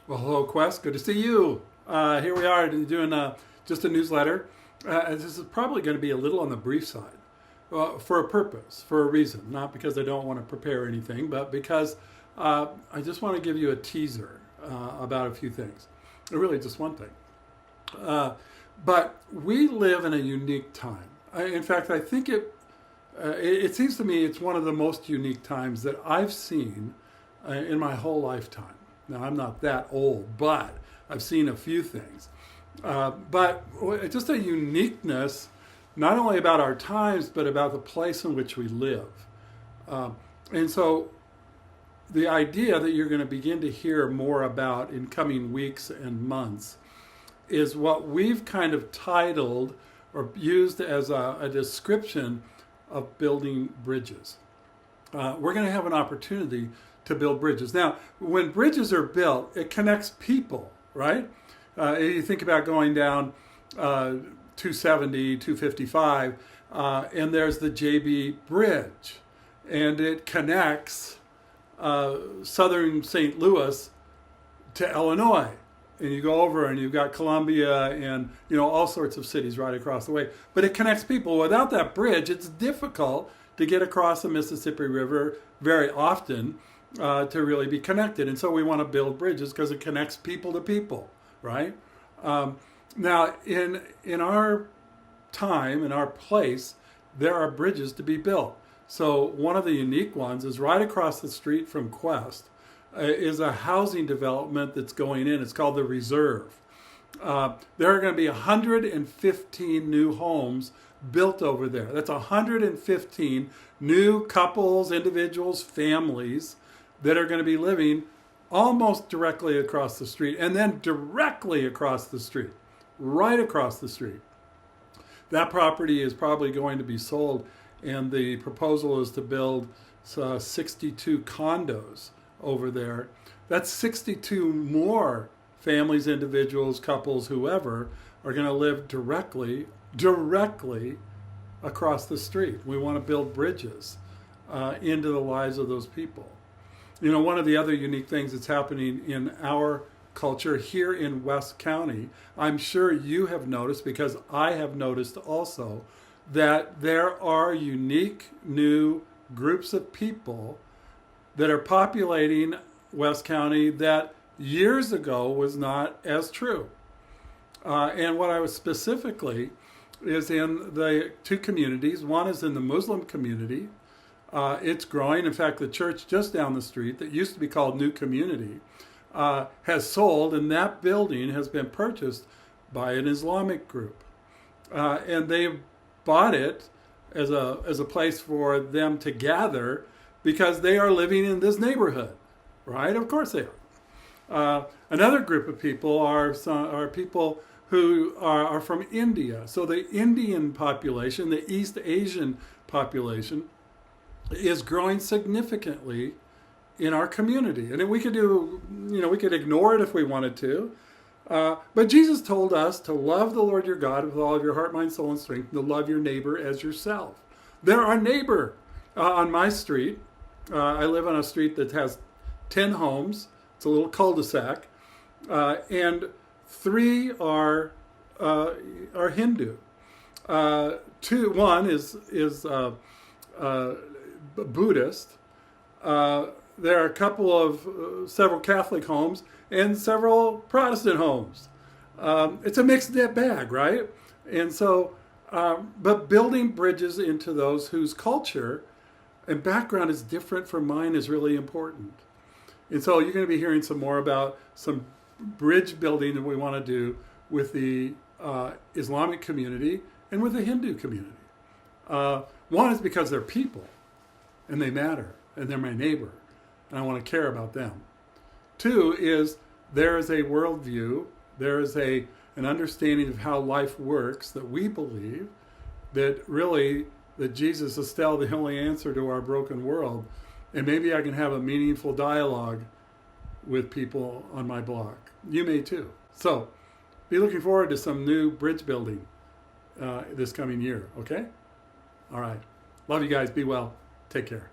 Well, hello, Quest. Good to see you. Here we are doing just a newsletter. This is probably going to be a little on the brief side for a purpose, for a reason. Not because I don't want to prepare anything, but because I just want to give you a teaser about a few things. Really, just one thing. But we live in a unique time. In fact, I think it seems to me it's one of the most unique times that I've seen in my whole lifetime. Now, I'm not that old, but I've seen a few things. But just a uniqueness, not only about our times, but about the place in which we live. And so the idea that you're going to begin to hear more about in coming weeks and months is what we've kind of titled or used as a description of building bridges. We're going to have an opportunity to build bridges. Now, when bridges are built, it connects people, right? You think about going down 270, 255, and there's the JB Bridge, and it connects southern St. Louis to Illinois. And you go over and you've got Columbia and all sorts of cities right across the way. But it connects people. Without that bridge, it's difficult to get across the Mississippi River very often to really be connected. And so we want to build bridges because it connects people to people, right? Now, in our time, in our place, there are bridges to be built. So one of the unique ones is right across the street from Quest is a housing development that's going in. It's called the Reserve. There are going to be 115 new homes built over there. That's 115 new couples, individuals, families that are going to be living almost directly across the street, and then directly across the street, right across the street. That property is probably going to be sold, and the proposal is to build 62 condos over there. That's 62 more families, individuals, couples, whoever, are going to live directly across the street. We want to build bridges into the lives of those people. One of the other unique things that's happening in our culture here in West County, I'm sure you have noticed, because I have noticed also, that there are unique new groups of people that are populating West County that years ago was not as true. And what I was specifically is in the two communities. One is in the Muslim community. It's growing. In fact, the church just down the street that used to be called New Community has sold, and that building has been purchased by an Islamic group. And they've bought it as a place for them to gather because they are living in this neighborhood, right? Of course they are. Another group of people are people who are from India. So the Indian population, the East Asian population, is growing significantly in our community. And we could we could ignore it if we wanted to. But Jesus told us to love the Lord your God with all of your heart, mind, soul, and strength, and to love your neighbor as yourself. They're our neighbor. On my street, I live on a street that has 10 homes. It's a little cul-de-sac. And 3 are Hindu. One is Buddhist. There are a couple of several Catholic homes and several Protestant homes. It's a mixed bag, right? And so, but building bridges into those whose culture and background is different from mine is really important. And so you're going to be hearing some more about some bridge building that we want to do with the Islamic community and with the Hindu community. One is because they're people and they matter and they're my neighbor and I want to care about them. 2 is there is a worldview, there is an understanding of how life works that we believe that Jesus is still the only answer to our broken world. And maybe I can have a meaningful dialogue with people on my block. You may too. So be looking forward to some new bridge building this coming year, okay? All right. Love you guys. Be well. Take care.